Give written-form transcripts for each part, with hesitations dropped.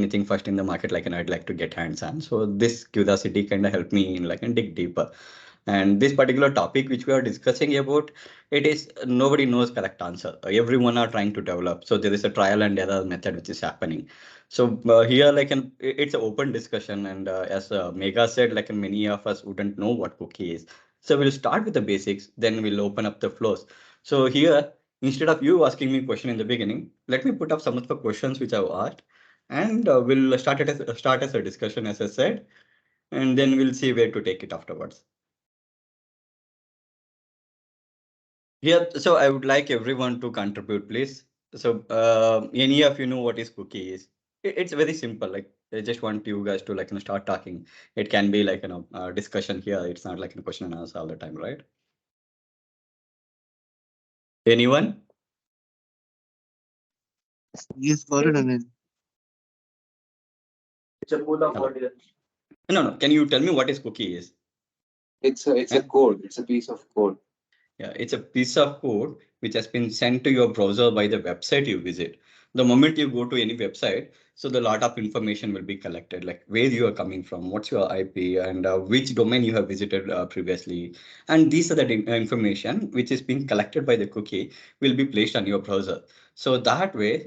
anything first in the market, like, and I'd like to get hands on. So this curiosity kind of helped me in like and dig deeper. And this particular topic which we are discussing about, it is nobody knows correct answer. Everyone are trying to develop. So there is a trial and error method which is happening. So here, like, it's an open discussion. And as Megha said, like, many of us wouldn't know what cookie is. So we'll start with the basics, then we'll open up the flows. So here, instead of you asking me question in the beginning, let me put up some of the questions which I've asked, and we'll start as a discussion, as I said, and then we'll see where to take it afterwards. Yeah, so I would like everyone to contribute, please. So, any of you know what is cookie is? It's very simple. Like, I just want you guys to like start talking. It can be like discussion here. It's not like a question and answer all the time, right? Anyone? Yes, got it, Anil. It's a pool of Hello? audio. No, no. Can you tell me what is cookie is? It's a And code. It's a piece of code. yeah, it's a piece of code which has been sent to your browser by the website you visit. The moment you go to any website, so the lot of information will be collected, like where you are coming from, what's your IP, and which domain you have visited previously. And these are the information which is being collected by the cookie will be placed on your browser. So that way,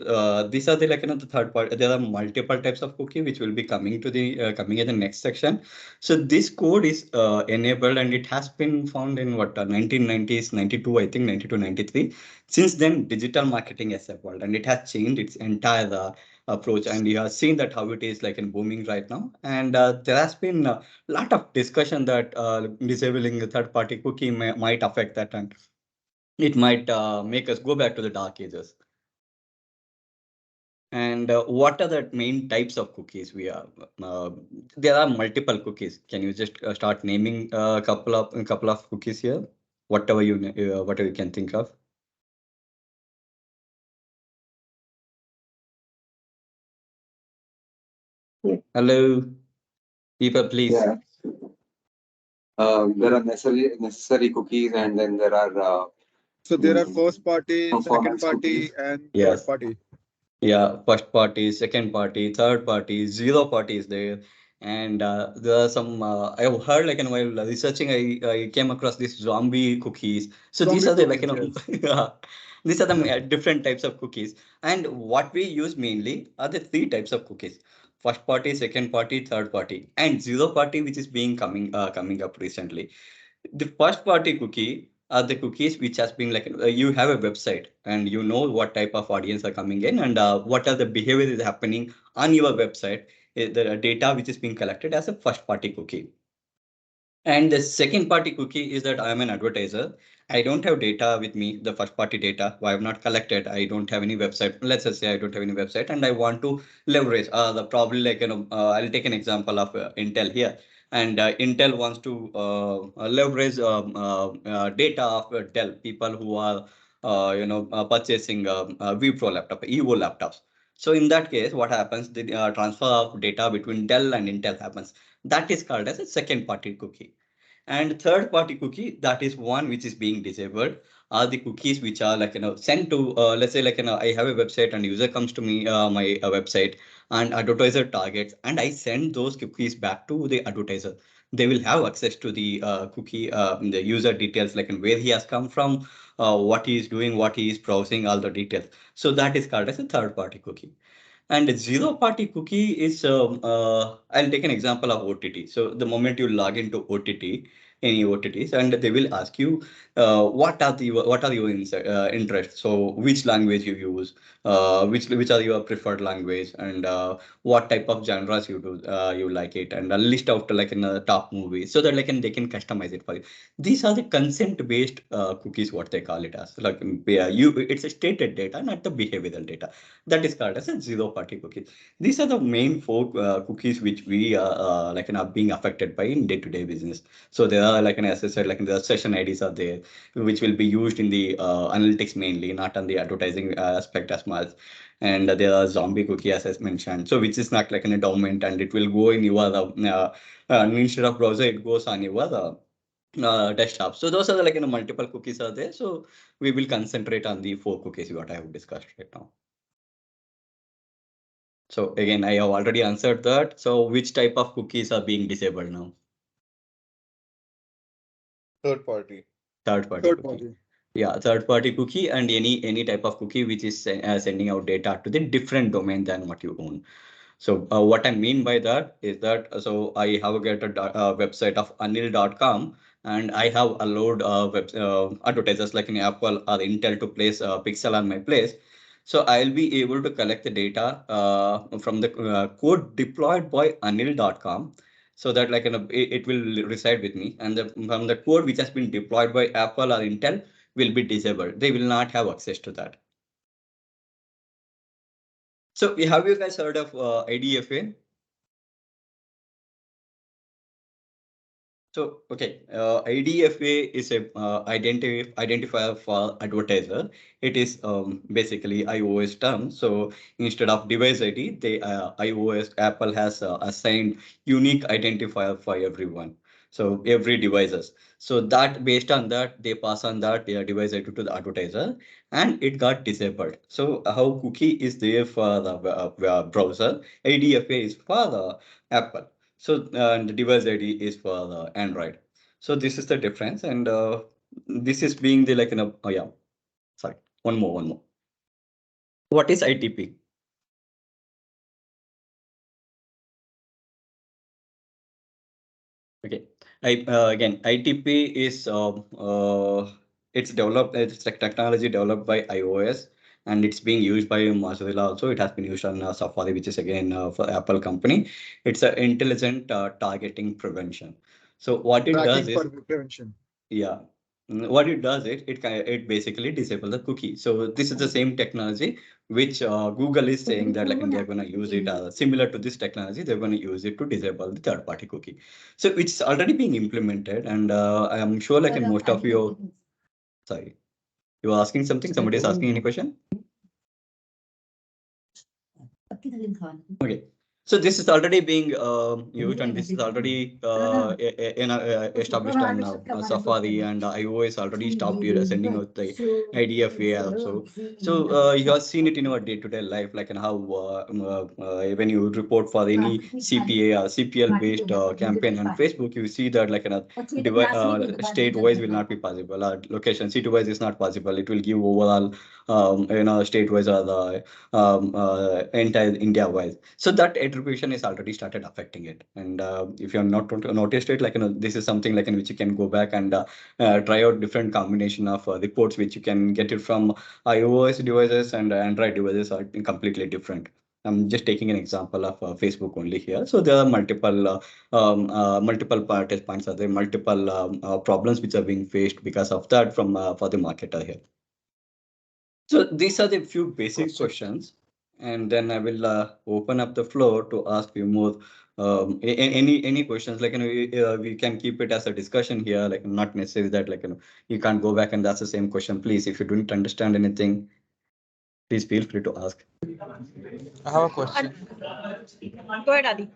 these are the like the third part. There are multiple types of cookie which will be coming to the coming in the next section. So this code is enabled and it has been found in what 1990s, 92, I think 92, 93. Since then, digital marketing has evolved and it has changed its entire approach. And you have seen that how it is like in booming right now. And there has been a lot of discussion that disabling the third party cookie might affect that, and it might make us go back to the dark ages. And what are the main types of cookies we have? There are multiple cookies. Can you just start naming a couple of cookies here? Whatever you can think of. Hello, people, please. Yeah. There are necessary cookies, and then there are So there are first party, second performance cookies. party, and third Yes. party. Yeah, first party, second party, third party, zero party is there. And there are some, I've heard like in while researching, I came across these zombie cookies. So these Zombie are the like, cookies, yes. yeah, these are the different types of cookies. And what we use mainly are the three types of cookies. First party, second party, third party, and zero party, which is being coming up recently. The first party cookie are the cookies which has been like you have a website and you know what type of audience are coming in and what are the behavior is happening on your website, the data which is being collected as a first party cookie. And the second party cookie is that I am an advertiser. I don't have data with me, the first party data. I have not collected. I don't have any website. Let's just say I don't have any website and I want to leverage the probably like, I'll take an example of Intel here. And Intel wants to leverage data of Dell, people who are, purchasing Wipro laptop, Evo laptops. So in that case, what happens? The transfer of data between Dell and Intel happens. That is called as a second party cookie. And third party cookie, that is one which is being disabled, are the cookies which are like sent to let's say like I have a website and user comes to me my website and advertiser targets and I send those cookies back to the advertiser. They will have access to the cookie the user details, like where he has come from, what he is doing, what he is browsing, all the details. So that is called as a third party cookie. And zero party cookie is, I'll take an example of OTT. So the moment you log into OTT, any OTTs, and they will ask you what are your interests. So which language you use, which are your preferred language, and what type of genres you do you like it, and a list of like in the top movies, so that like they can customize it for you. These are the consent based cookies, what they call it as. Like it's a stated data, not the behavioral data. That is called as a zero party cookies. These are the main four cookies which we are being affected by in day-to-day business. So there are like as I said, like the session IDs are there, which will be used in the analytics mainly, not on the advertising aspect as much. And there are zombie cookie as I mentioned, so which is not like in a document and it will go in your instead of browser, it goes on your desktop. So those are the like multiple cookies are there. So we will concentrate on the four cookies what I have discussed right now. So again, I have already answered that. So which type of cookies are being disabled now? Third party. Third party Third cookie. party. Yeah, third party cookie and any type of cookie which is sending out data to the different domain than what you own. So what I mean by that is that so I have got a website of anil.com, and I have allowed advertisers like in Apple or Intel to place a pixel on my place. So I'll be able to collect the data from the code deployed by anil.com, so that like it will reside with me, and from the code which has been deployed by Apple or Intel will be disabled. They will not have access to that. So have you guys heard of IDFA? So, okay, IDFA is a identifier for advertiser. It is basically iOS term. So instead of device ID, iOS Apple has assigned unique identifier for everyone. So every devices. So that based on that, they pass on that device ID to the advertiser, and it got disabled. So how cookie is there for the browser, IDFA is for the Apple. So the device ID is for the Android. So this is the difference, and this is being the like oh yeah, sorry, one more. What is ITP? Okay, again ITP is it's developed, it's like technology developed by iOS, and it's being used by Mozilla also. It has been used on Safari, which is again for Apple company. It's an intelligent targeting prevention. So what it does Tracking is, for prevention. yeah. What it does, it basically disable the cookie. So this is the same technology which Google is saying that like they're going to use it similar to this technology. They're going to use it to disable the third party cookie. So it's already being implemented, and I am sure like in most of you. Sorry, you were asking something. Somebody is asking any question. Okay. So this is already being used, and this is already established on Safari, and iOS already stopped sending out the IDFA also. So you have seen it in your day-to-day life, like in how when you report for any CPA or CPL based campaign on Facebook, you see that like state-wise will not be possible, or location city-wise is not possible. It will give overall state-wise or the entire India wise. So that attribution is already started affecting it. And if you have not noticed it, like this is something like in which you can go back and try out different combination of reports which you can get it from iOS devices, and Android devices are completely different. I'm just taking an example of Facebook only here. So there are multiple touch points. Are there multiple problems which are being faced because of that from for the marketer here? So these are the few basic questions, and then I will open up the floor to ask you more. Any questions, like we can keep it as a discussion here, like not necessarily that like you can't go back and that's the same question. Please, if you don't understand anything, please feel free to ask. I have a question. Go ahead, Adi.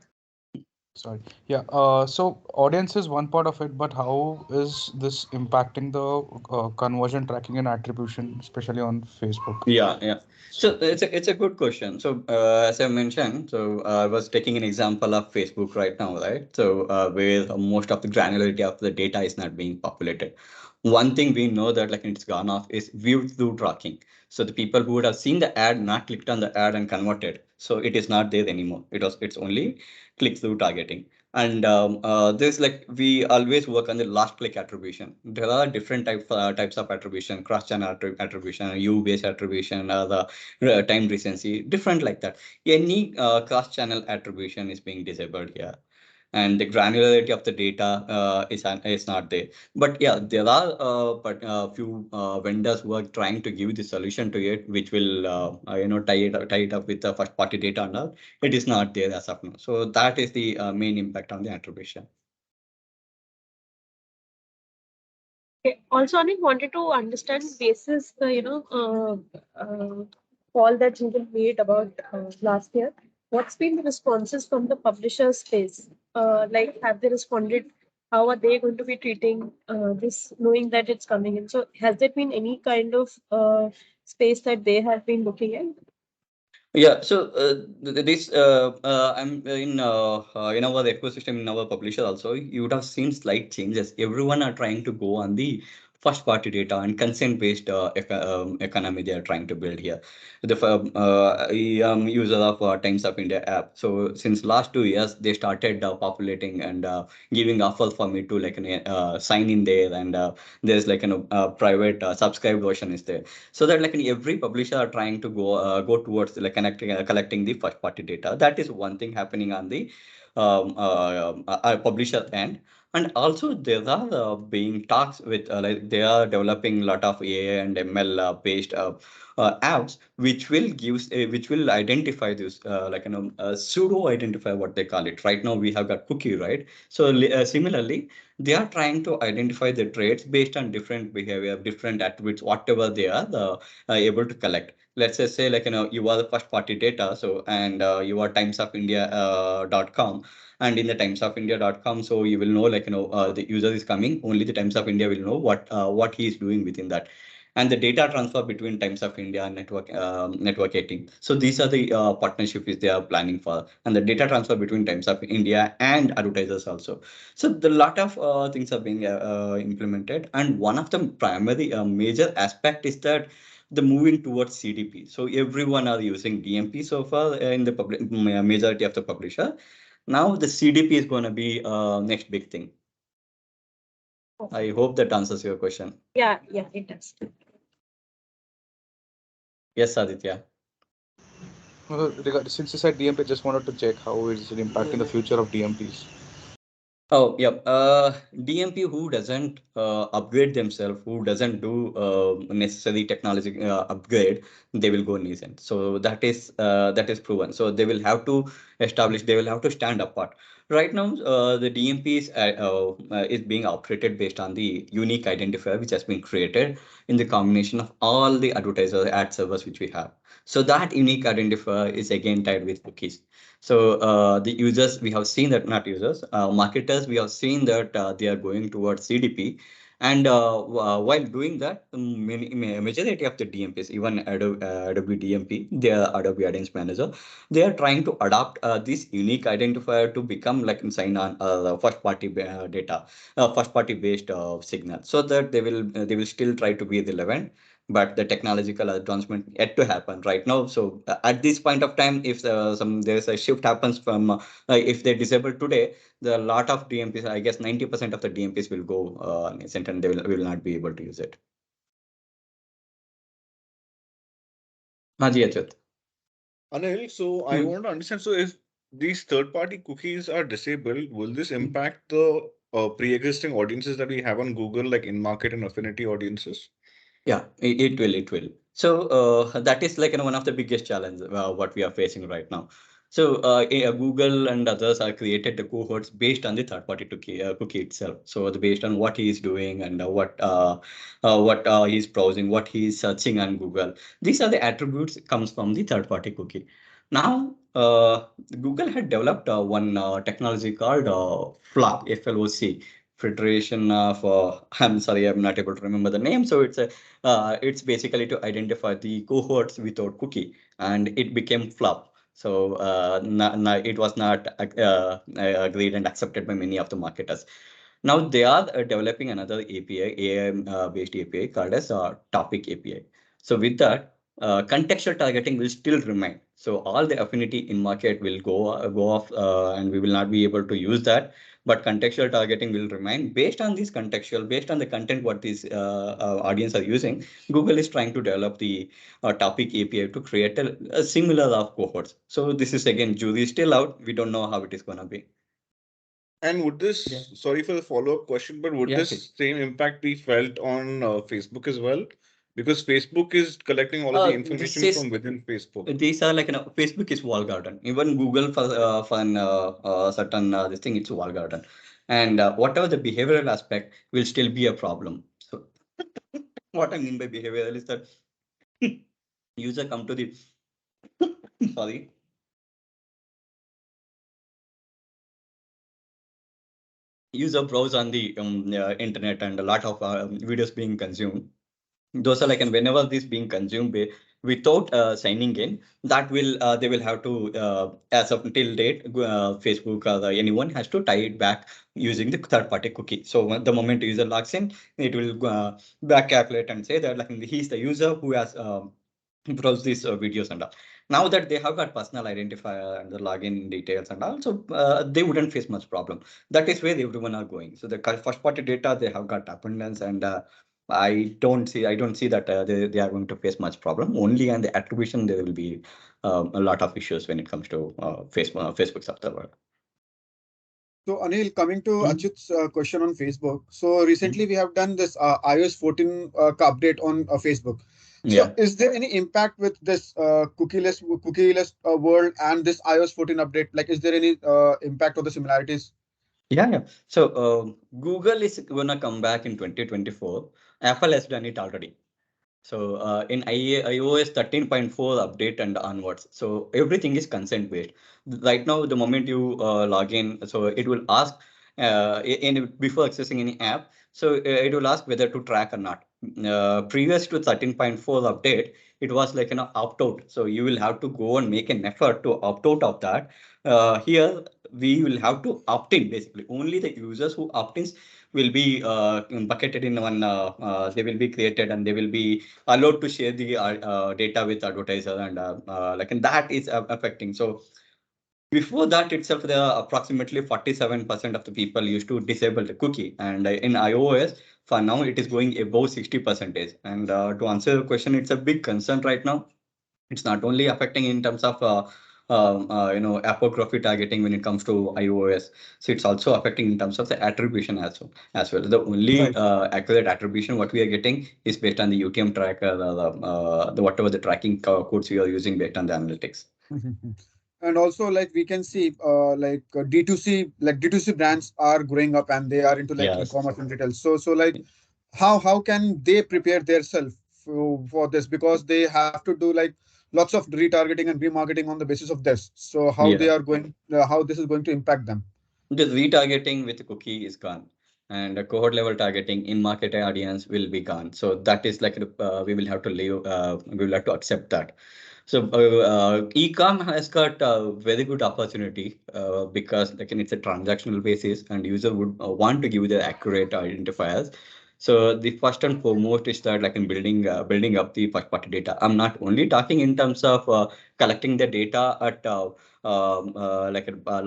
Sorry. Yeah. So audience is one part of it, but how is this impacting the conversion tracking and attribution, especially on Facebook? Yeah. So it's a good question. So as I mentioned, so I was taking an example of Facebook right now, right? So where most of the granularity of the data is not being populated. One thing we know that like it's gone off is view through tracking. So the people who would have seen the ad, not clicked on the ad and converted, so it is not there anymore. It's only click through targeting. And this like we always work on the last click attribution. There are different types of attribution, cross channel attribution, U based attribution, the time recency, different like that. Any cross channel attribution is being disabled here, and the granularity of the data is not there. But yeah, there are but few vendors who are trying to give the solution to it, which will tie it up with the first party data and all. It is not there as of now. So that is the main impact on the attribution. Okay. Also, Anil wanted to understand basis the call that Google made about last year. What's been the responses from the publisher space? Like, have they responded? How are they going to be treating this, knowing that it's coming in? So, has there been any kind of space that they have been looking at? Yeah, so this I'm in our ecosystem in our publisher also you would have seen slight changes. Everyone are trying to go on the first party data and consent based economy they are trying to build here. The I am user of Times of India app. So since last 2 years they started populating and giving offer for me to like sign in there and there's like private subscribed version is there so that like in every publisher are trying to go towards like connecting collecting the first party data. That is one thing happening on the publisher end. And also there are being talks with like they are developing a lot of AI and ML based apps which will identify this pseudo identify what they call it. Right now we have got cookie, right? So similarly they are trying to identify the traits based on different behavior, different attributes, whatever they are able to collect. Let's just say like you are the first party data, so and you are Times of India .com, and in the Times of India.com, so you will know like the user is coming. Only the Times of India will know what he is doing within that and the data transfer between Times of India and network 18. So these are the partnerships they are planning for, and the data transfer between Times of India and advertisers also. So the lot of things are being implemented, and one of the primary major aspect is that the moving towards CDP. So everyone are using DMP so far in the public majority of the publisher. Now the CDP is going to be next big thing. I hope that answers your question. Yeah, yeah, it does. Yes, Aditya. Since you said DMP, just wanted to check how is it impacting the future of DMPs. Oh, yep. DMP who doesn't upgrade themselves, who doesn't do necessary technology upgrade, they will go nascent. So that is proven. So they will have to establish, they will have to stand apart. Right now, the DMP is being operated based on the unique identifier which has been created in the combination of all the advertiser ad servers which we have. So that unique identifier is again tied with cookies. So the users, we have seen that not users, marketers, we have seen that they are going towards CDP. And while doing that, majority of the DMPs, even Adobe DMP, their Adobe Audience Manager, they are trying to adopt this unique identifier to become like sign on first party data, first party based signal, so that they will still try to be relevant, but the technological advancement yet to happen right now. So at this point of time, if there's a shift happens from if they disable today, the lot of DMPs, I guess 90% of the DMPs will go nascent and they will not be able to use it. Haji Achyut. Anil, so I Hmm. want to understand. So if these third-party cookies are disabled, will this impact the pre-existing audiences that we have on Google, like in-market and affinity audiences? Yeah, it will, it will. So that is like one of the biggest challenges what we are facing right now. So Google and others are created the cohorts based on the third-party cookie itself. So the based on what he is doing and what he is browsing, what he is searching on Google. These are the attributes comes from the third-party cookie. Now, Google had developed one technology called FLOC, FLOC, Federation of. I'm sorry, I'm not able to remember the name. So it's basically to identify the cohorts without cookie, and it became flop. So it was not agreed and accepted by many of the marketers. Now they are developing another API, AI based API called as topic API. So with that, contextual targeting will still remain. So all the affinity in market will go off, and we will not be able to use that. But contextual targeting will remain based on this contextual, based on the content what these audience are using. Google is trying to develop the topic API to create a similar of cohorts. So this is again jury is still out. We don't know how it is gonna be. And would Yeah. this, sorry for the follow-up question, but would Yeah. this same impact be felt on Facebook as well? Because Facebook is collecting all of the This information is from within Facebook. these are like Facebook is wall garden. Even Google for an certain this thing it's wall garden, and whatever the behavioral aspect will still be a problem. So what I mean by behavioral is that user come to the sorry user browse on the internet and a lot of videos being consumed. Those are like and whenever this being consumed without signing in, that will they will have to as of till date Facebook or anyone has to tie it back using the third party cookie. So the moment user logs in, it will back calculate and say that like he's the user who has browse these videos and all. Now that they have got personal identifier and the login details and all, so they wouldn't face much problem. That is where everyone are going. So the first party data, they have got abundance, and I don't see that they are going to face much problem. Only on the attribution there will be a lot of issues when it comes to Facebook's of the world. So Anil, coming to Mm, Achyut's question on Facebook. So mm. recently we have done this iOS 14 update on Facebook. So Yeah. is there any impact with this cookieless world and this iOS 14 update? Like, is there any impact or the similarities? Yeah, yeah. So Google is gonna come back in 2024. Apple has done it already. So in iOS 13.4 update and onwards, so everything is consent based. Right now, the moment you log in, so it will ask before accessing any app, so it will ask whether to track or not. Previous to 13.4 update, it was like opt out. So you will have to go and make an effort to opt out of that. Here we will have to opt in basically. Only the users who opt in will be bucketed in one. They will be created and they will be allowed to share the data with advertiser and that is affecting. So before that itself, there are approximately 47% of the people used to disable the cookie, and in iOS for now it is going above 60%. And to answer your question, it's a big concern right now. It's not only affecting in terms of apocryphy targeting when it comes to iOS. So it's also affecting in terms of the attribution as well. The only Right. accurate attribution what we are getting is based on the UTM tracker, the whatever the tracking codes we are using based on the analytics. And also, like we can see, D2C brands are growing up and they are into like Yes. e-commerce and retail. So like how can they prepare themselves for this, because they have to do like lots of retargeting and remarketing on the basis of this. So how they Yeah. are going, how this is going to impact them. The retargeting with cookie is gone, and the cohort level targeting in market audience will be gone. So that is like we will have to live. We will have to accept that. So e-com has got a very good opportunity because like it's a transactional basis, and user would want to give the accurate identifiers. So the first and foremost is that like in building up the first party data. I'm not only talking in terms of collecting the data at like a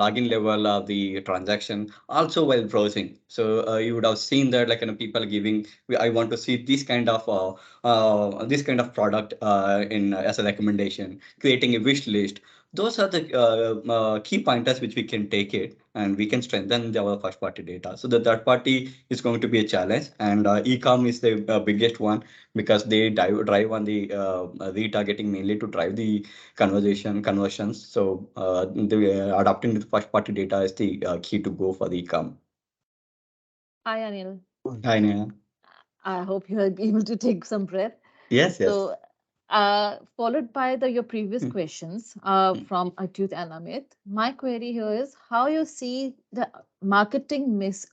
login level of the transaction, also while browsing. So you would have seen that like people giving, I want to see this kind of product in as a recommendation, creating a wish list. Those are the key pointers which we can take it, and we can strengthen our first party data. So the third party is going to be a challenge, and e-com is the biggest one because they drive on the retargeting mainly to drive the conversions. So adapting the first party data is the key to go for the e-com. Hi, Anil. Hi, Neha. I hope you are able to take some breath. Yes, yes. So, followed by your previous Mm, questions mm. from Achyut and Amit, my query here is how you see the marketing mix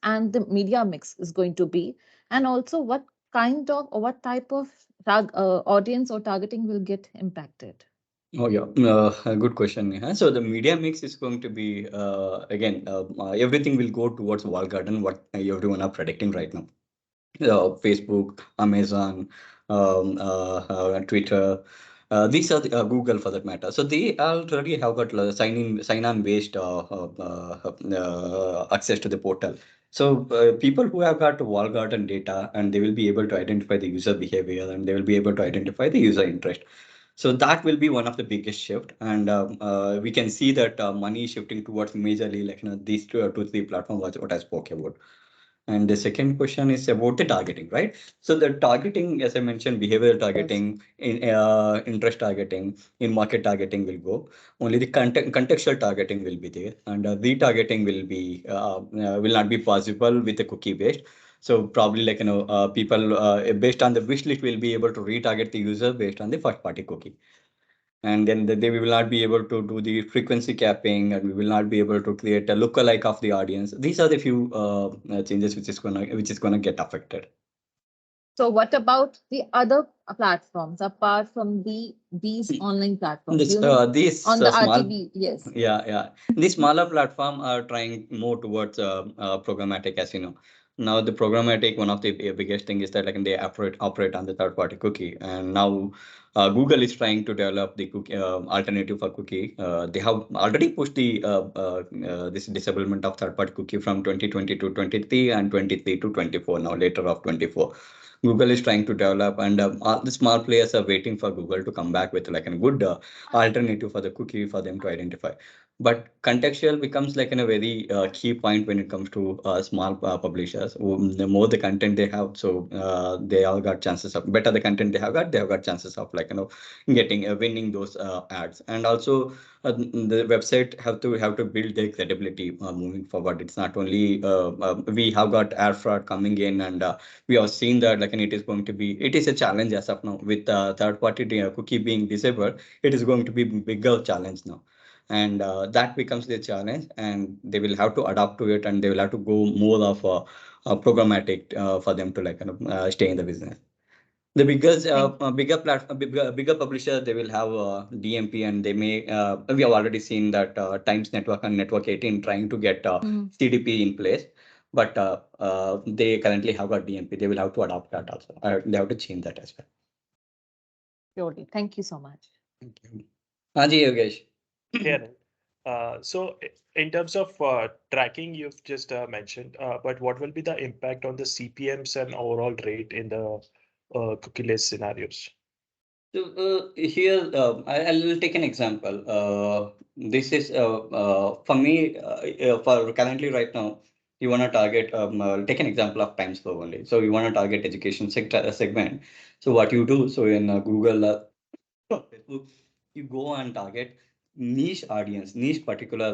and the media mix is going to be, and also what kind of or what type of audience or targeting will get impacted. Oh yeah, a good question. Neha. So the media mix is going to be again everything will go towards wall garden. What everyone are predicting right now. Facebook, Amazon, Twitter. These are the, Google for that matter. So they already have got sign on based access to the portal. So people who have got wall garden data, and they will be able to identify the user behavior, and they will be able to identify the user interest. So that will be one of the biggest shift, and we can see that money is shifting towards majorly like these two, three platforms what I spoke about. And the second question is about the targeting, right? So the targeting, as I mentioned, behavioral Yes. targeting, in interest targeting, in market targeting will go. Only the contextual targeting will be there, and retargeting will not be possible with the cookie based. So probably like people based on the wish list will be able to retarget the user based on the first party cookie, and then they will not be able to do the frequency capping, and we will not be able to create a lookalike of the audience. These are the few changes which is gonna get affected. So what about the other platforms apart from these online platforms? This You know, these on the small RTB, yes. Yeah, yeah. The smaller platform are trying more towards programmatic, as you know. Now the programmatic, one of the biggest thing is that like they operate on the third party cookie, and now Google is trying to develop the cookie alternative for cookie. They have already pushed the this disablement of third party cookie from 2020 to 23 and 23 to 24. Now later of 24. Google is trying to develop, and all the small players are waiting for Google to come back with like a good alternative for the cookie for them to identify. But contextual becomes like in a very key point when it comes to small publishers. The more the content they have, so they all got chances of better the content they have got chances of like getting winning those ads. And also the website have to build their credibility moving forward. It's not only we have got ad fraud coming in, and we have seen that like and it is a challenge as of now with third party cookie being disabled. It is going to be bigger challenge now, and that becomes the challenge, and they will have to adapt to it, and they will have to go more of a programmatic for them to like stay in the business. The biggest Thank bigger platform bigger publisher, they will have DMP, and they may we have already seen that Times Network and Network 18 trying to get you. CDP in place, but they currently have got DMP. They will have to adopt that also. They have to change that as well. Surely. Thank you so much. Thank you. Haji Yogesh. Yeah. Anil. In terms of tracking, you've just mentioned, but what will be the impact on the CPMs and overall rate in the cookie-less scenarios? So here, I'll take an example. This is for me, for currently right now, you want to target, take an example of Times Flow only. So you want to target education sector segment. So what you do, so in Google, Facebook, you go and target niche audience, niche particular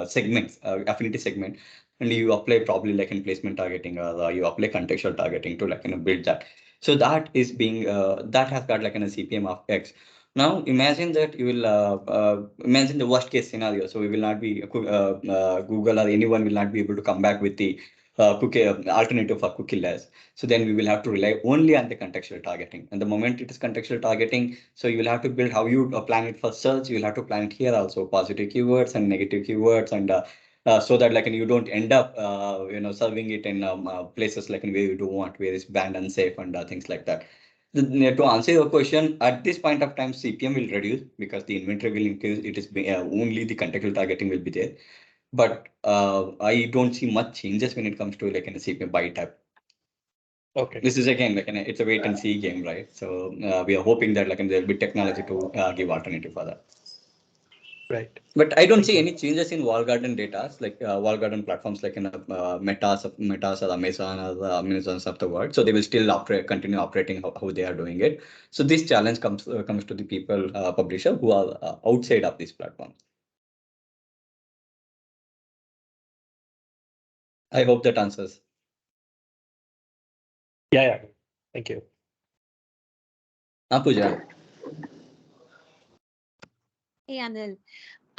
segments, affinity segment, and you apply probably like in placement targeting, or you apply contextual targeting to like build that. So that is being that has got like a CPM of X. Now imagine that you will imagine the worst case scenario. So we will not be Google or anyone will not be able to come back with the cookie alternative for cookie less. So then we will have to rely only on the contextual targeting. And the moment it is contextual targeting, so you will have to build how you plan it for search. You will have to plan it here also, positive keywords and negative keywords, and so that like you don't end up serving it in places like in where you don't want, where it's banned, unsafe, and things like that. To answer your question, at this point of time, CPM will reduce because the inventory will increase. It is only the contextual targeting will be there, but I don't see much changes when it comes to like in a CPM by type. Okay, This is again like it's a wait and see game, right? So we are hoping that like there'll be technology to give alternative for that. right. But I don't Thank see you. any changes in wall garden data, like wall garden platforms like in Metas or Amazon or the Amazons of the world. So they will still continue operating how they are doing it. So this challenge comes to the people publisher who are outside of this platform. I hope that answers. Yeah, yeah. Thank you. Pooja. Hey, Anil.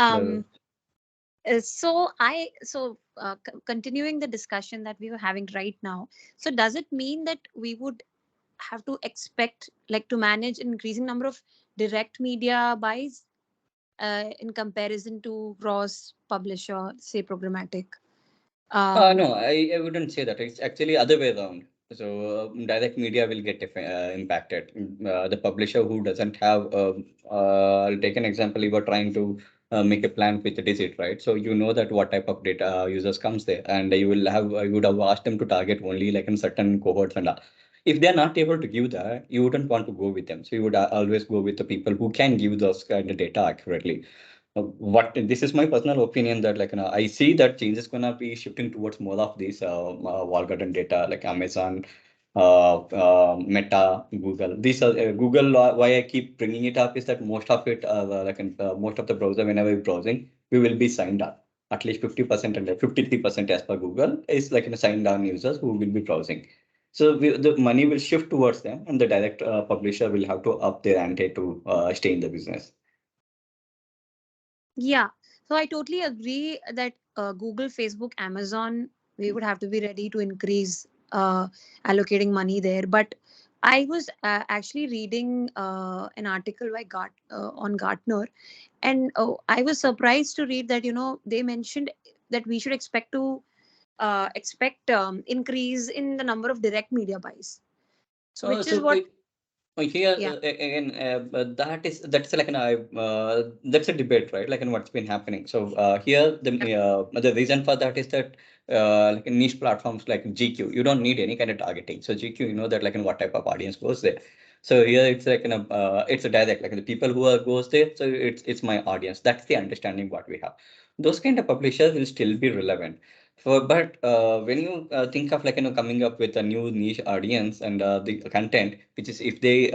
Hello. Um, Continuing the discussion that we were having right now, so does it mean that we would have to expect like to manage an increasing number of direct media buys in comparison to cross publisher, say programmatic? No, I wouldn't say that. It's actually other way around. So direct media will get impacted. The publisher who doesn't have, I'll take an example. You were trying to make a plan with a digit, right? So you know that what type of data users comes there, and you would have asked them to target only like in certain cohorts and all. If they're not able to give that, you wouldn't want to go with them. So you would always go with the people who can give those kind of data accurately. What this is my personal opinion that like I see that change is gonna be shifting towards more of these wall garden data like Amazon, Meta, Google. These are Google. Why I keep bringing it up is that most of it, most of the browser whenever we're browsing, we will be signed up. At least 50% and 53% as per Google is like signed on users who will be browsing. So the money will shift towards them, and the direct publisher will have to up their ante to stay in the business. Yeah, so I totally agree that Google, Facebook, Amazon, we would have to be ready to increase uh, allocating money there. But I was actually reading an article by on Gartner, and I was surprised to read that they mentioned that we should expect increase in the number of direct media buys, which is So what. here Yeah. again, that's like that's a debate, right? Like, in what's been happening. So here the reason for that is that like in niche platforms like GQ, you don't need any kind of targeting. So GQ, you know that like in what type of audience goes there. So here it's like it's a direct, like the people who are goes there. So it's my audience. That's the understanding what we have. Those kind of publishers will still be relevant. But when you think of like coming up with a new niche audience and the content, which is if they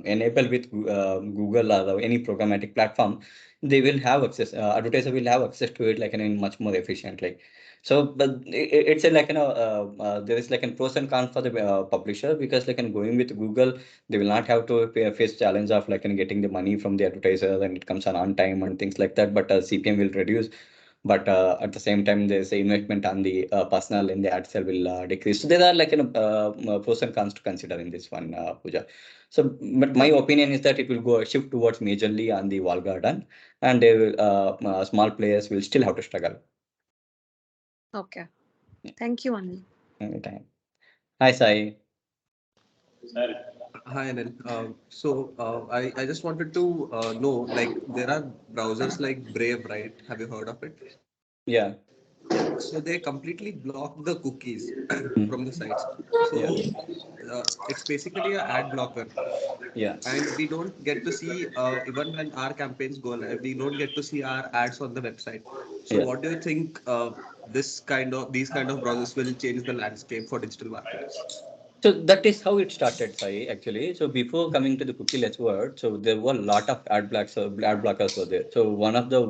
enable with Google or any programmatic platform, they will have access. Advertiser will have access to it like in much more efficiently. So, but it's a like there is like a pros and cons for the publisher, because like in going with Google, they will not have to face challenge of like in getting the money from the advertiser and it comes on time and things like that. But CPM will reduce, but at the same time there's a investment on the personal in the ad sale will decrease. So there are like pros and cons to consider in this one, Pooja. So but my opinion is that it will go shift towards majorly on the wall garden, and they will small players will still have to struggle. Okay. Thank you, Anil. Anytime. Hi Sai. Hi, Anil. I just wanted to know, like, there are browsers like Brave, right? Have you heard of it? Yeah. Yeah. So they completely block the cookies Mm. from the sites. Yeah. So it's basically an ad blocker, Yeah. and we don't get to see even when our campaigns go live, we don't get to see our ads on the website. So Yeah. what do you think these kind of browsers will change the landscape for digital marketers? So that is how it started, Sai, actually. So before coming to the cookieless world, so there were a lot of ad blockers were there. So one of the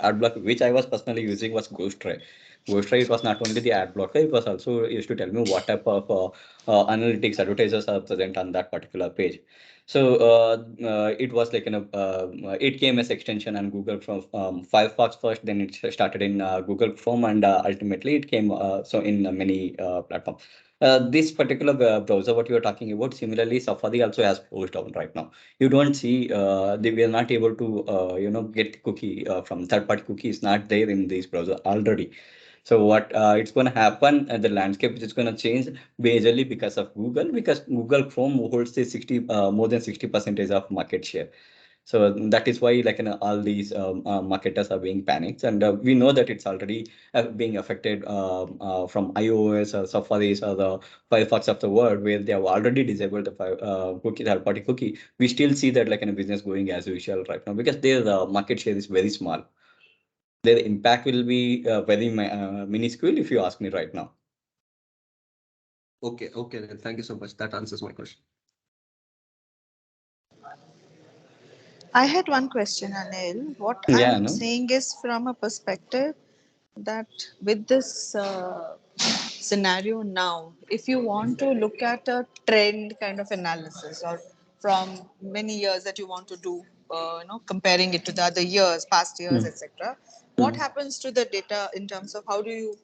ad block which I was personally using was Ghosttray. Ghosttray, it was not only the ad blocker, it was also used to tell me what type of analytics advertisers are present on that particular page. So it was like it came as extension on Google from Firefox first, then it started in Google Chrome, and ultimately it came so in many platforms. This particular browser, what you are talking about, similarly, Safari also has closed down right now. You don't see, they were not able to, get cookie from third-party cookies not there in this browser already. So what it's going to happen, the landscape is going to change majorly because of Google, because Google Chrome holds the 60, more than 60% of market share. So that is why like all these marketers are being panicked, and we know that it's already being affected from iOS or Safaris or the Firefox of the world, where they have already disabled the cookie, third party cookie. We still see that like in a business going as usual right now, because their market share is very small. Their impact will be very minuscule if you ask me right now. Okay, okay, then thank you so much. That answers my question. I had one question, Anil. What Yeah, I'm no. saying is from a perspective that with this scenario now, if you want to look at a trend kind of analysis or from many years that you want to do, comparing it to the other years, past years, Mm. etc., what Mm. happens to the data in terms of how do you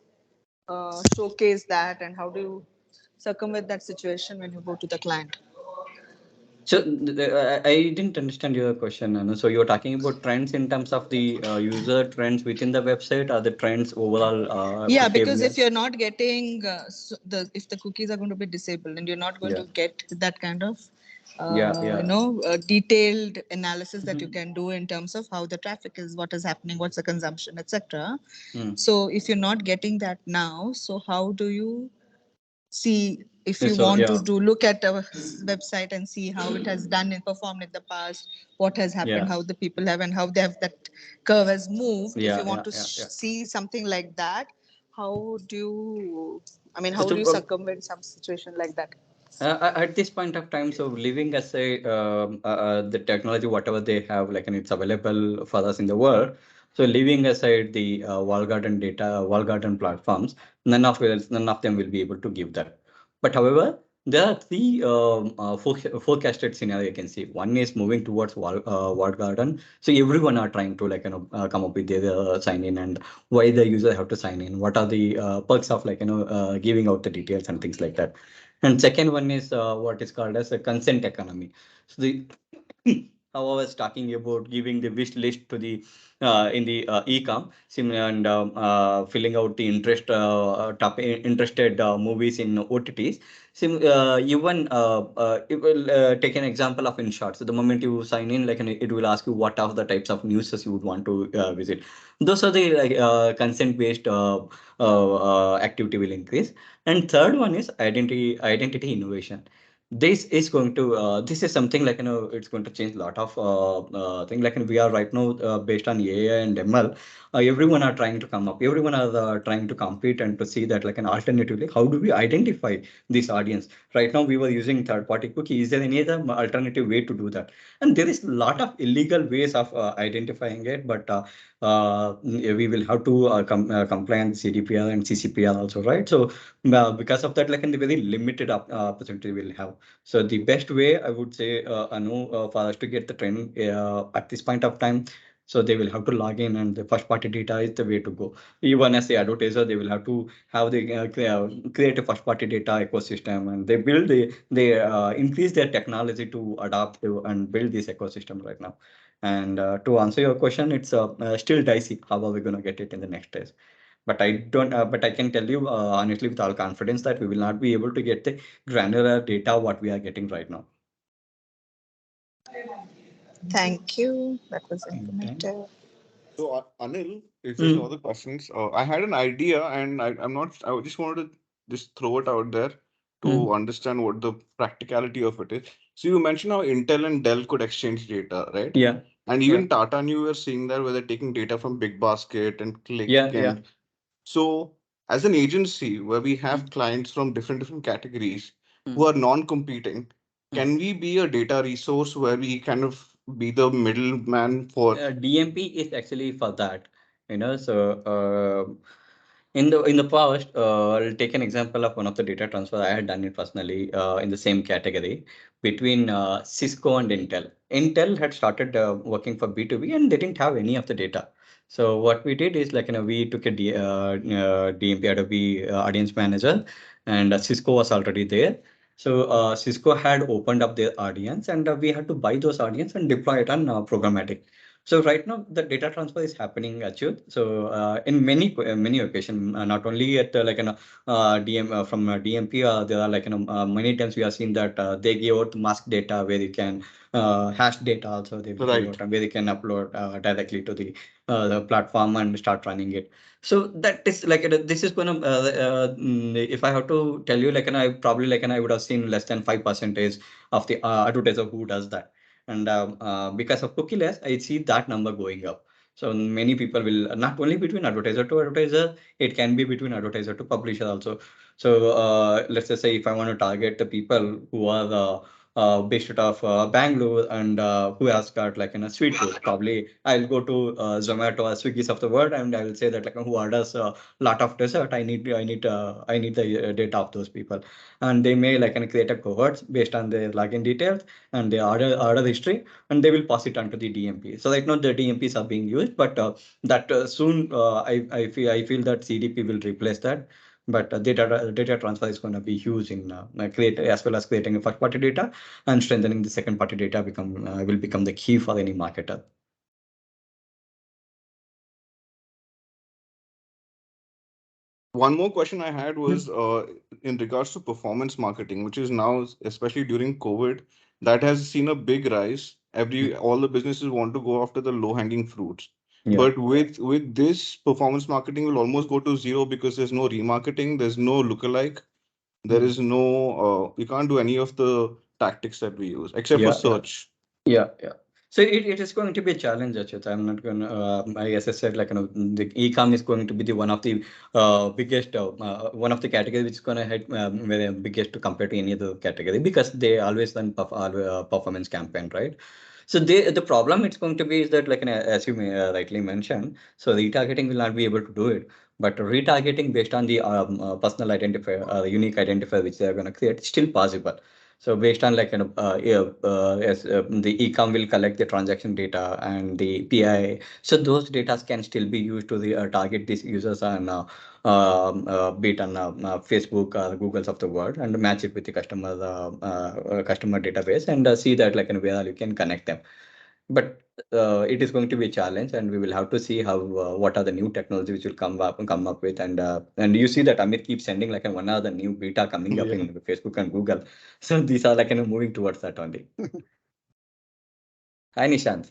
showcase that and how do you circumvent that situation when you go to the client? So I didn't understand your question, Anu. So you're talking about trends in terms of the user trends within the website, or the trends overall Yeah, because behavior? if you're not getting if the cookies are going to be disabled and you're not going Yeah, to get that kind of yeah, yeah. detailed analysis that you Mhm. can do in terms of how the traffic is, what is happening, what's the consumption, etc. Mm. So if you're not getting that now, so how do you see if you So want to yeah, do look at a website and see how it has done and performed in the past, what has happened, yeah, how the people have and how they have that curve has moved. If yeah, you want yeah, to yeah, yeah. see something like that, how do you, I mean, how So do you circumvent some situation like that? at this point of time, so leaving aside the technology, whatever they have, like, and it's available for us in the world. So leaving aside the wall garden data, wall garden platforms, none of them will be able to give that. But however, There are three forecasted scenario I can see. One is moving towards walled garden. So everyone are trying to come up with their sign in and why the user have to sign in. What are the perks of giving out the details and things like that. And second one is what is called as a consent economy. So the how I was talking about giving the wish list to the in the e-com and filling out the interested movies in OTTs. Even it will take an example of InShot. So the moment you sign in, it will ask you what are the types of newses you would want to visit. Those are the consent-based activity will increase. And third one is identity innovation. This is something it's going to change a lot of thing we are right now based on AI and ML. Everyone are trying to come up. Everyone are trying to compete and to see that like an alternatively, how do we identify this audience? Right now, we were using third-party cookie. Is there any other alternative way to do that? And there is a lot of illegal ways of identifying it, but we will have to comply on CDPR and CCPR also, right? So because of that, like in the very limited opportunity we'll have. So the best way I would say, Anu, for us to get the training at this point of time, so they will have to log in and the first party data is the way to go. Even as the advertiser, they will have to have the create a first party data ecosystem and they increase their technology to adapt to and build this ecosystem right now. And to answer your question, it's still dicey. How are we going to get it in the next days? But I don't. But I can tell you honestly with all confidence that we will not be able to get the granular data what we are getting right now. Thank you. That was Okay. informative. So, Anil, if there's no Mm, other questions, I had an idea, and I'm not. I just wanted to just throw it out there to mm, understand what the practicality of it is. So, you mentioned how Intel and Dell could exchange data, right? yeah. And Yeah. even Tata Neu were seeing that where they're taking data from Big Basket and Click. Yeah. Yeah. And so, as an agency where we have Mm, clients from different categories who mm, are non-competing, mm. can we be a data resource where we kind of be the middleman for? DMP is actually for that, so in the past, I'll take an example of one of the data transfer I had done it personally in the same category between Cisco and Intel. Intel had started working for B2B and they didn't have any of the data. So what we did is we took a DMP Adobe Audience Manager, and Cisco was already there. So Cisco had opened up their audience, and we had to buy those audience and deploy it on programmatic. So right now the data transfer is happening, Achyut. So in many occasions, not only at DM from DMP, there are many times we have seen that they give out mask data where you can hash data also they will give Right. out and where you can upload directly to the platform and start running it. So that is this is gonna if I have to tell you I probably I would have seen less than 5% of the advertiser who does that. And because of cookieless, I see that number going up. So many people will not only between advertiser to advertiser, it can be between advertiser to publisher also. So let's just say if I want to target the people who are based out of Bangalore and who has got a sweet tooth, probably I'll go to Zomato or Swiggy's of the world and I will say that who orders a lot of dessert, I need the data of those people, and they may create a cohorts based on their login details and the order history, and they will pass it on to the DMP. So right now the DMPs are being used, but that soon I feel that CDP will replace that. But data transfer is going to be huge in create as well as creating a first party data and strengthening the second party data will become the key for any marketer. One more question I had was Hmm. in regards to performance marketing, which is now, especially during COVID, that has seen a big rise. All the businesses want to go after the low-hanging fruits. Yeah. But with this, performance marketing will almost go to zero because there's no remarketing, there's no lookalike, there Hmm. is no you can't do any of the tactics that we use except for Yeah. Yeah. search. Yeah, yeah. So it is going to be a challenge, Achyut. I'm not going to, as I said, the e-com is going to be the one of the biggest, one of the categories which is going to hit biggest to compare to any other category because they always run performance campaign, right? So the problem it's going to be is that like as you may, rightly mentioned, so retargeting will not be able to do it, but retargeting based on the personal identifier, unique identifier which they are going to create, still possible. So based on like yeah, as the ecom will collect the transaction data and the PI, so those data can still be used to target these users on be it on Facebook, Google's of the world, and match it with the customer database and see that like where you can connect them. But it is going to be a challenge, and we will have to see how what are the new technology which will come up with, and you see that Amit keeps sending like one of the new beta coming up Yeah. in Facebook and Google. So these are like moving towards that only. Hi Nishant.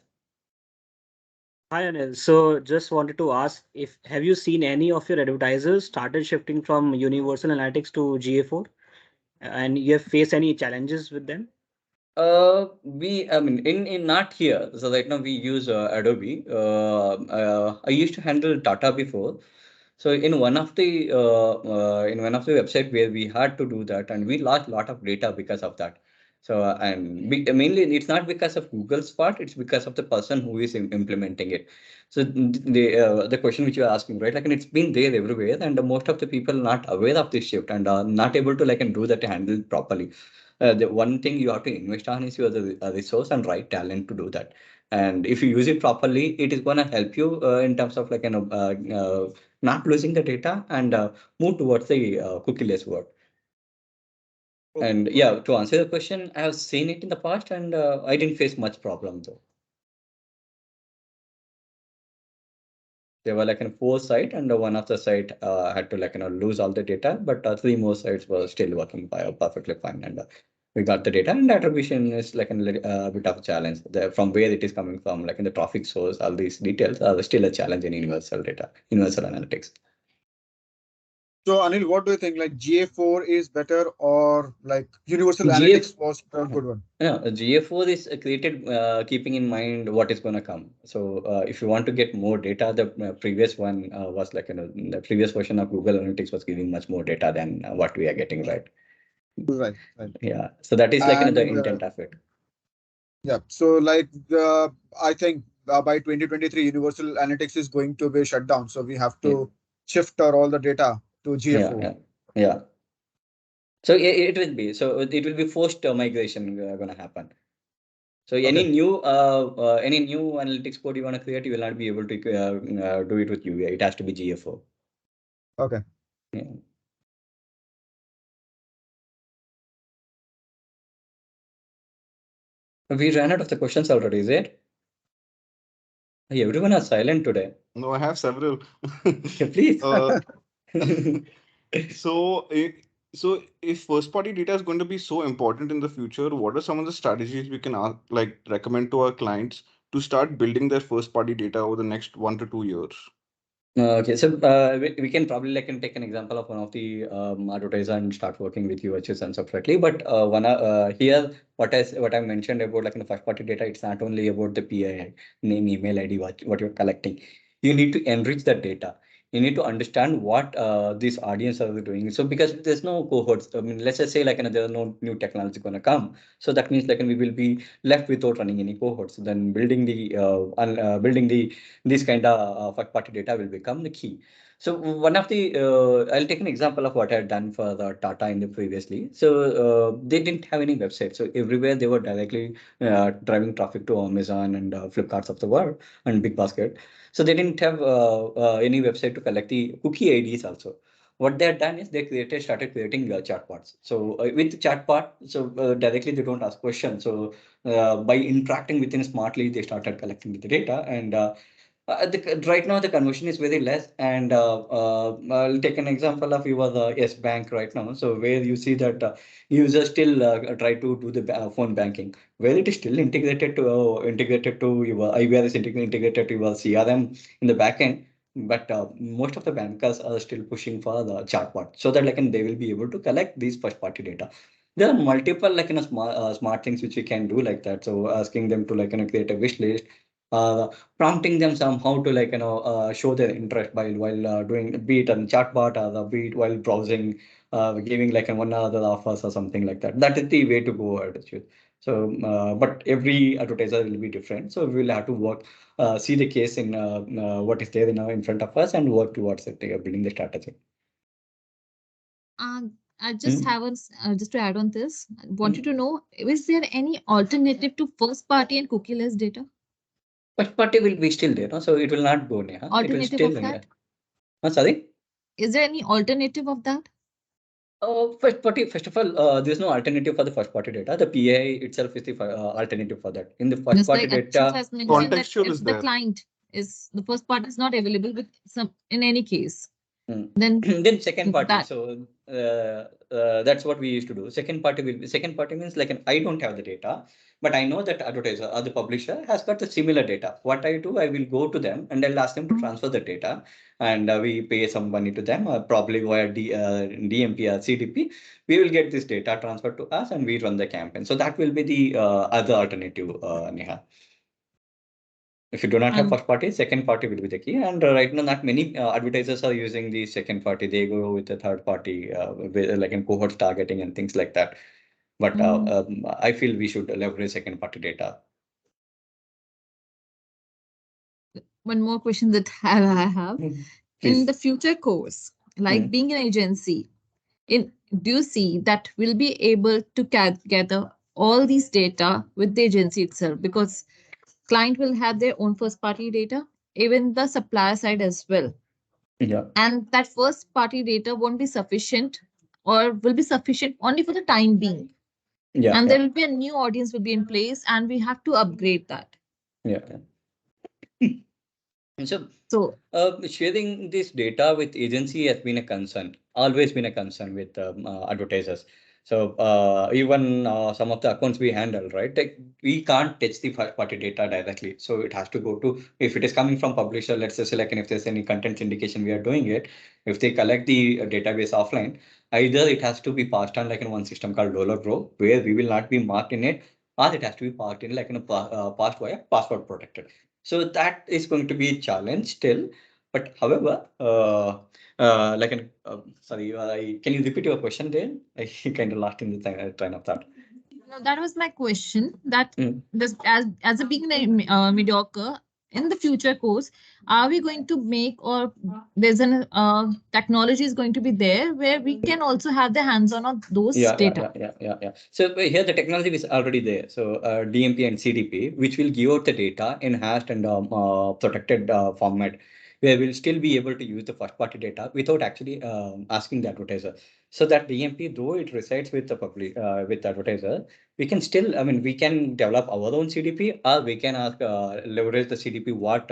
Hi Anil. So just wanted to ask if have you seen any of your advertisers started shifting from Universal Analytics to GA4 and you have faced any challenges with them? I mean, in not here. So right now we use Adobe. I used to handle Tata before. So in one of the website where we had to do that, and we lost a lot of data because of that. So mainly it's not because of Google's part; it's because of the person who is implementing it. So the question which you are asking, right? Like, and it's been there everywhere, and most of the people not aware of this shift and are not able to like and do that handle properly. The one thing you have to invest on is your the resource and right talent to do that. And if you use it properly, it is going to help you in terms of like not losing the data and move towards the cookieless world. Okay, And got yeah, it. to answer the question, I have seen it in the past and I didn't face much problem though. There were like in four site and one of the site had to like lose all the data, but three more sites were still working perfectly fine and we got the data and attribution is like a bit of a challenge. From where it is coming from, like in the traffic source, all these details are still a challenge in universal data, universal analytics. So Anil, what do you think? Like GA4 is better or like Universal GF, Analytics was a good one? yeah, GA4 is created keeping in mind what is going to come. So if you want to get more data, the previous one was like the previous version of Google Analytics was giving much more data than what we are getting, right? Right, right. Yeah, so that is like the And intent of it. yeah, so like I think by 2023, Universal Analytics is going to be shut down. So we have Yeah, to shift our all the data to yeah, GA4. yeah, yeah. So it will be so it will be forced migration going to happen. So Okay, any new analytics code you want to create, you will not be able to do it with UVI. It has to be GA4. okay. Yeah. We ran out of the questions already, is it? Hey, everyone are silent today. No, I have several. Okay, please. uh, so, so if first party data is going to be so important in the future, what are some of the strategies we can like recommend to our clients to start building their first party data over the next 1 to 2 years? Okay, so we can probably like can take an example of one of the advertiser and start working with UHS and separately. But here, what I mentioned about like in the first party data, it's not only about the PI name, email ID, what you're collecting. You need to enrich that data. You need to understand what these audience are doing. So because there's no cohorts, I mean, let's just say like there are no new technology gonna come. So that means like we will be left without running any cohorts. Then building the this kind of first party data will become the key. So one of the I'll take an example of what I had done for the Tata in the previously. So they didn't have any website. So everywhere they were directly driving traffic to Amazon and Flipkarts of the world and Big Basket. So they didn't have any website to collect the cookie IDs also. What they had done is started creating chatbots. So with chatbot, so directly they don't ask questions. So by interacting within smartly, they started collecting the data and right now the conversion is very less and I'll take an example of your yes bank right now, so where you see that users still try to do the phone banking where it is still integrated to your IVR is integrated to your CRM in the back end, but most of the bankers are still pushing for the chatbot so that like and they will be able to collect these first party data. There are multiple like smart things which we can do like that, so asking them to like create a wish list, uh, prompting them somehow to like show their interest while doing be it on chatbot or the be it while browsing, giving like one other offers or something like that. That is the way to go ahead actually. So, but every advertiser will be different. So we will have to work, see the case in what is there in front of us and work towards it, building the strategy. I just Mm. have just to add on this, I wanted Mm. to know, is there any alternative to first party and cookie-less data? First party will be still there, no? So it will not go, Neha. It will Alternative still, of that? sorry. Is there any alternative of that? First party, first of all, there's no alternative for the first party data. The PI itself is the alternative for that. In the first Just party like Akshit data, has mentioned that Contextual if is the there. client is the first part is not available with some in any case, mm. then Then second party. that So that's what we used to do. Second party means like I don't have the data, but I know that advertiser or the publisher has got the similar data. What I do, I will go to them and I'll ask them to transfer the data, and we pay some money to them, probably via DMP or CDP. We will get this data transferred to us and we run the campaign. So that will be the other alternative, Neha. If you do not have and first party, second party will be the key. And right now, not many advertisers are using the second party. They go with the third party, like in cohorts targeting and things like that. But mm, I feel we should leverage second party data. one more question that I have Mhm. in Please. the future course, like Mm. being an agency, in do you see that we'll be able to gather all these data with the agency itself because client will have their own first party data, even the supplier side as well, Yeah, and that first party data won't be sufficient or will be sufficient only for the time being, yeah, and yeah, there will be a new audience will be in place and we have to upgrade that. yeah. Yeah. So So sharing this data with agency has been a concern, always been a concern with advertisers. So even some of the accounts we handle, right? Like we can't touch the first party data directly. So it has to go to, if it is coming from publisher, let's just say like, and if there's any content syndication, we are doing it. If they collect the database offline, either it has to be passed on like in one system called Dollar Pro, where we will not be marked in it, or it has to be parked in like in a passed via password protected. So that is going to be a challenge still. But however, like an sorry, can you repeat your question there? I kind of lost in the train of thought. no, that was my question. That Mm. this as a being a mediocre in the future course, are we going to make or there's an technology is going to be there where we can also have the hands-on of those data? Yeah. So here the technology is already there. So DMP and CDP, which will give out the data in hashed and protected format, where we'll still be able to use the first party data without actually asking the advertiser. So that DMP, though it resides with the public with the advertiser, we can still, I mean, we can develop our own CDP, or we can ask leverage the CDP what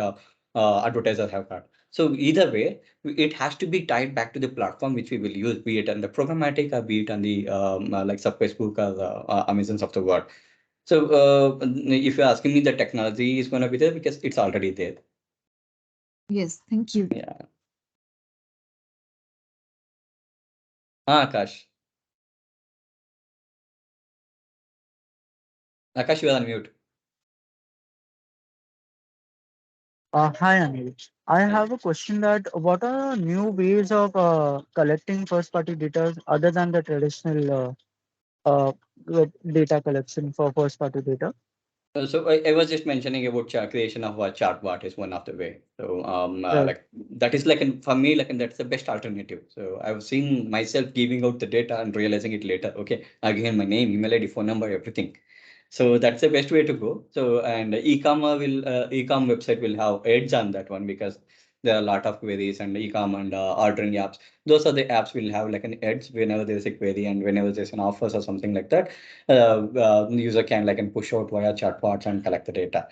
advertisers have got. So either way, it has to be tied back to the platform which we will use, be it on the programmatic or be it on the like Facebook or the Amazons of the world. So if you're asking me, the technology is going to be there because it's already there. Yes, thank you. Yeah. Akash. Akash, you are on mute. Hi, Anil. I Hi. have a question that what are new ways of collecting first-party data other than the traditional data collection for first-party data? So I was just mentioning about creation of a chatbot is one of the way. So Right. like that is like for me like that's the best alternative. So I've seen myself giving out the data and realizing it later. Okay, again my name, email ID, phone number, everything. So that's the best way to go. So and e-com website will have edge on that one because there are a lot of queries and e-com and ordering apps. Those are the apps will have like an edge whenever there's a query and whenever there's an offers or something like that. User can like and push out via chatbots and collect the data.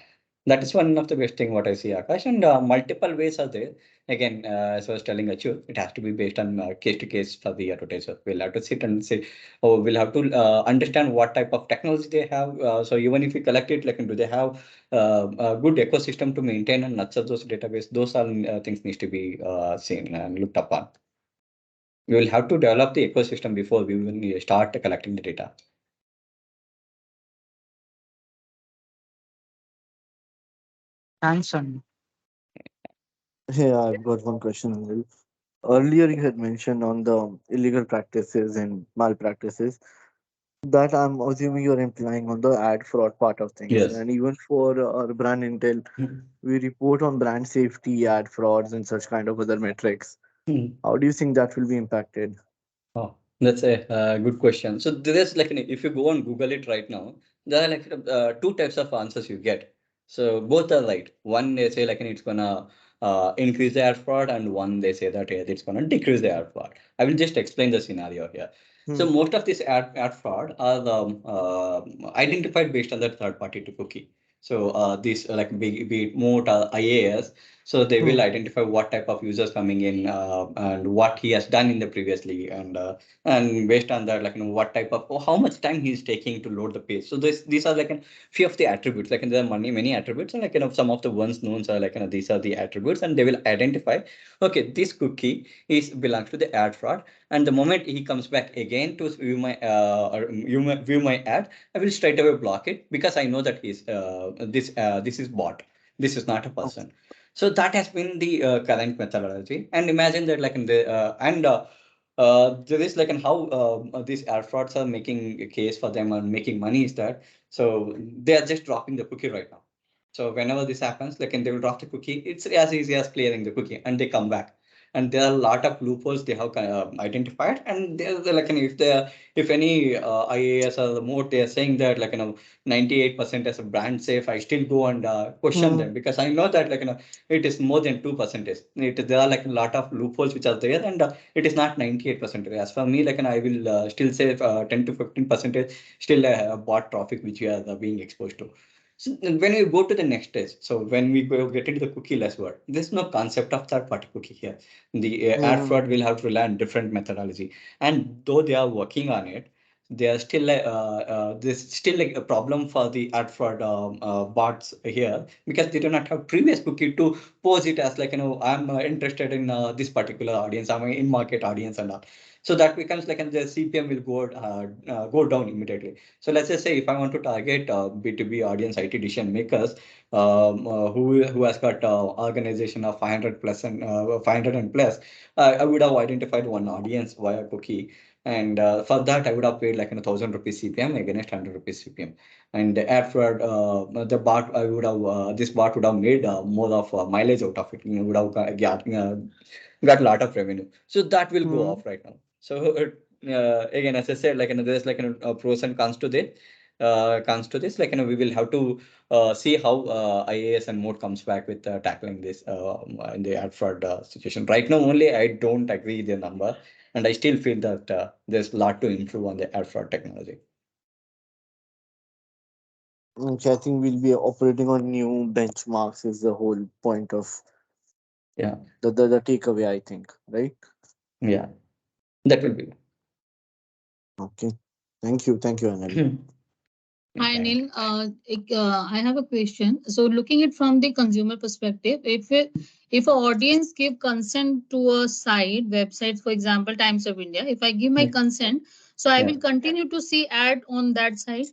That is one of the best thing what I see, Akash. And multiple ways are there. Again, as I was telling you, it has to be based on case to case for the advertiser. We'll have to sit and say, oh, we'll have to understand what type of technology they have. So even if we collect it, like, do they have a good ecosystem to maintain and nurture those database? Those are things needs to be seen and looked upon. We will have to develop the ecosystem before we will start collecting the data. Thanks, Anil. Hey, I've got one question, Anil. Earlier, you had mentioned on the illegal practices and malpractices. That I'm assuming you're implying on the ad fraud part of things. Yes. And even for our brand intel, we report on brand safety, ad frauds, and such kind of other metrics. Hmm. How do you think that will be impacted? Oh, that's a good question. So there is like if you go and Google it right now, there are like two types of answers you get. So both are right. One they say like it's gonna increase the ad fraud, and one they say that it's gonna decrease the ad fraud. I will just explain the scenario here. So Hmm. most of this ad fraud are identified based on the third party to cookie. So this like be it Moat or IAS, so they will Hmm. identify what type of users coming in and what he has done in the previously, and based on that, like what type of or how much time he is taking to load the page. So these are like a few of the attributes. Like there are many attributes, and like some of the ones known are like these are the attributes, and they will identify. Okay, this cookie is belongs to the ad fraud, and the moment he comes back again to view my view my ad, I will straight away block it because I know that he's this is bot. This is not a person. So that has been the current methodology. And imagine that like in the there is like in how these air frauds are making a case for them and making money is that so they are just dropping the cookie right now. So whenever this happens, like and they will drop the cookie, it's as easy as clearing the cookie and they come back. And there are a lot of loopholes they have identified, and they're like if they if any IAS or the more they are saying that like 98% as a brand safe, I still go and question Hmm. them because I know that like it is more than 2%. There are like a lot of loopholes which are there, and it is not 98%. As for me, like and I will still say 10 to 15% still bot traffic which we are being exposed to. So then when we go to the next stage, so when we go get into the cookie-less world, there's no concept of third-party cookie here. The ad Hmm. fraud will have to rely on different methodology, and though they are working on it, they are still there's still like a problem for the ad fraud bots here because they do not have previous cookie to pose it as like I'm interested in this particular audience, I'm in market audience and all. So that becomes like and the CPM will go down immediately. So let's just say if I want to target B2B audience IT decision makers who has got organization of 500 plus and 500 and plus, I would have identified one audience via cookie. And for that, I would have paid like 1,000 rupees CPM against 100 rupees CPM. And after the bot, I would have this bot would have made more of mileage out of it. Would have got a lot of revenue. So that will go Hmm. off right now. So again, as I said, like there's like pros and cons to this. Cons to this, like we will have to see how IAS and mode comes back with tackling this in the ad fraud situation. Right now, only I don't agree with the number, and I still feel that there's a lot to improve on the ad fraud technology. Okay, I think we'll be operating on new benchmarks is the whole point of Yeah, the takeaway, I think, right? yeah, that will be. Okay. Thank you, Anil. Hi, Thank Anil. I have a question. So, looking it from the consumer perspective, if an audience give consent to a site, website, for example, Times of India, if I give my you. consent, so I Yeah. will continue to see ad on that site.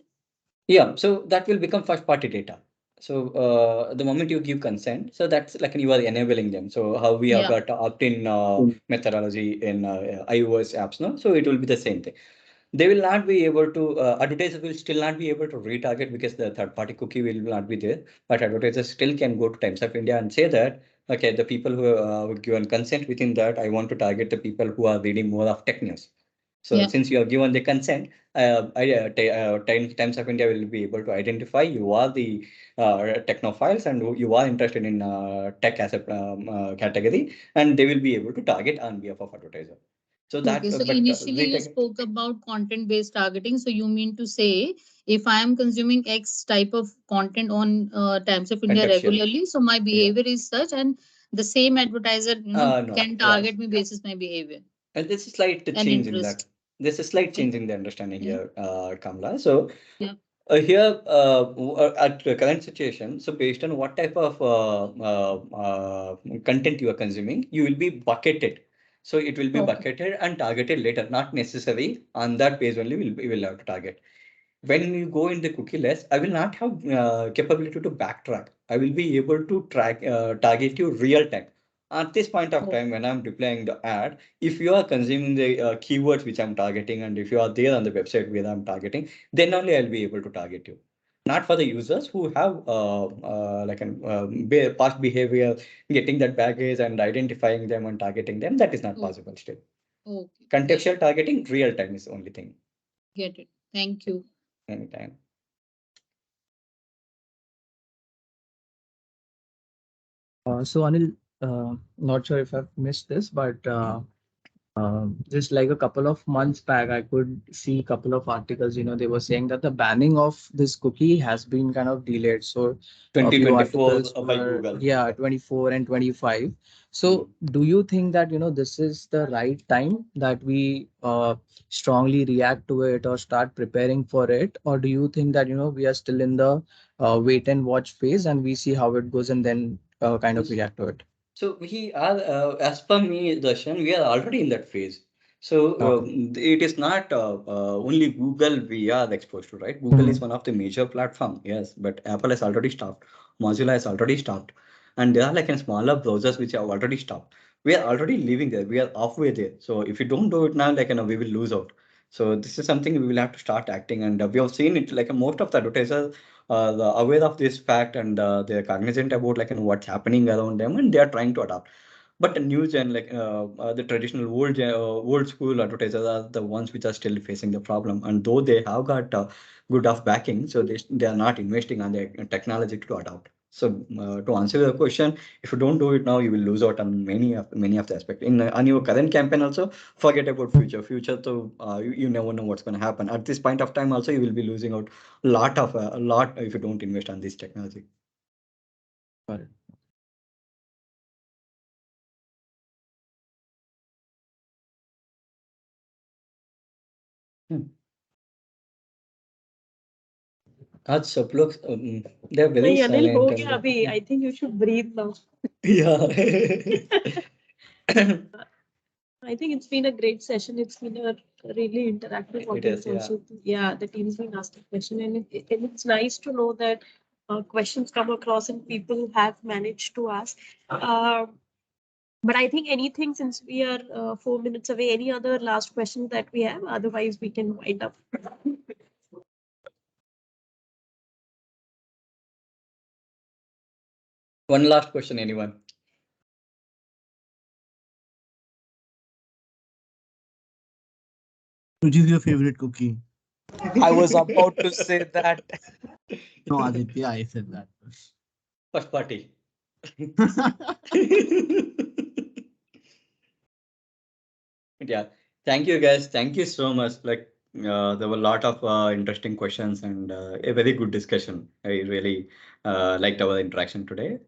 Yeah, so that will become first party data. So the moment you give consent, so that's like you are enabling them. So how we have Yeah. got opt-in methodology in iOS apps, no? So it will be the same thing. They will not be able to, advertisers will still not be able to retarget because the third party cookie will not be there. But advertisers still can go to Times of India and say that, okay, the people who have given consent within that, I want to target the people who are reading more of tech news. So Yeah. since you have given the consent, Times of India will be able to identify you are the technophiles and you are interested in tech as a category, and they will be able to target on behalf of advertiser. So Okay, that, so but initially you retag. spoke about content-based targeting. So you mean to say if I am consuming X type of content on Times of India Contextual. regularly, so my Yeah. behavior is such, and the same advertiser, No. can Yeah. target me basis my behavior And there's a slight and change in that. interest. There's a slight Okay. change in the understanding Yeah. here, Kamla. So Yeah. here at the current situation, so based on what type of content you are consuming, you will be bucketed. So it will be Okay. bucketed and targeted later, not necessary on that page only will have to target. When you go in the cookie less, I will not have capability to backtrack. I will be able to track target you real time. At this point of time, when I'm deploying the ad, if you are consuming the keywords which I'm targeting, and if you are there on the website where I'm targeting, then only I'll be able to target you. Not for the users who have like an past behavior, getting that baggage and identifying them and targeting them. That is not Okay. possible still. Okay. Contextual targeting, real time is the only thing. Get it. Thank you. Anytime. So Anil, not sure if I've missed this, but just like a couple of months back, I could see a couple of articles. They were saying that the banning of this cookie has been kind of delayed. So a few 2024 articles by were, Google. yeah, 24 and 25. So do you think that this is the right time that we strongly react to it or start preparing for it, or do you think that we are still in the wait and watch phase and we see how it goes and then kind of react to it? So we are, as per me, Darshan, we are already in that phase. So Okay. it is not only Google we are exposed to, right? Google is Mhm. one of the major platform, yes, but Apple has already stopped. Mozilla has already stopped, and there are like in smaller browsers which have already stopped. We are already living there. We are halfway there. So if you don't do it now, like we will lose out. So this is something we will have to start acting, and we have seen it. Like most of the advertisers aware of this fact, and they're cognizant about like what's happening around them, and they are trying to adapt. But the new gen, like the traditional old school advertisers are the ones which are still facing the problem, and though they have got good of backing, so they are not investing on their technology to adapt. So to answer your question, if you don't do it now, you will lose out on many of the aspects in on your current campaign also. Forget about future, so you never know what's going to happen at this point of time. Also, you will be losing out a lot if you don't invest on this technology. Got it. Hmm. That's सब लोग they're very नहीं अनिल हो silent गया and अभी. I think you should breathe now. yeah. I think it's been a great session. It's been a really interactive It is, audience yeah. also. Yeah, the team's been asking question, and it's nice to know that questions come across and people have managed to ask. But I think anything, since we are 4 minutes away, any other last questions that we have? Otherwise, we can wind up. One last question, anyone? Which is your favorite cookie? I was about to say that. No, Aditya, I said that. First party. Yeah, thank you guys. Thank you so much. Like there were a lot of interesting questions and a very good discussion. I really liked our interaction today.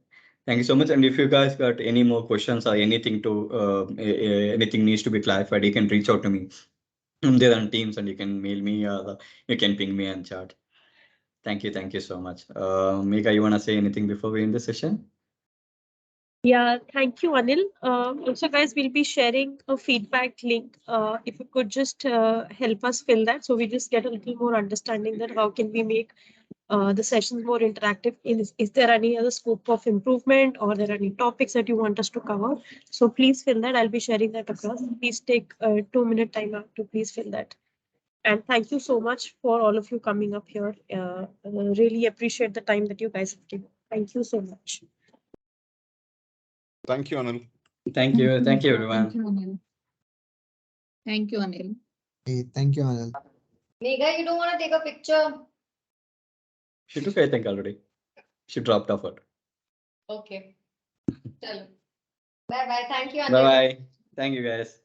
Thank you so much. And if you guys got any more questions or anything to anything needs to be clarified, you can reach out to me. I'm there on Teams, and you can mail me or you can ping me and chat. Thank you so much. Megha, you wanna say anything before we end the session? Yeah, thank you, Anil. Also, guys, we'll be sharing a feedback link. If you could just help us fill that, so we just get a little more understanding that how can we make the sessions more interactive. Is there any other scope of improvement, or there are any topics that you want us to cover? So please fill that. I'll be sharing that across. Please take a 2-minute time out to please fill that. And thank you so much for all of you coming up here. Really appreciate the time that you guys have given. Thank you so much. Thank you, Anil. Thank you. Thank you, Thank everyone. you, Anil. Thank you, Anil. Hey, thank you, Anil. Megha, you don't want to take a picture? She took, I think, already. She dropped off it. Okay. Chalo. Bye bye. Thank you, Anil. Bye bye. Thank you, guys.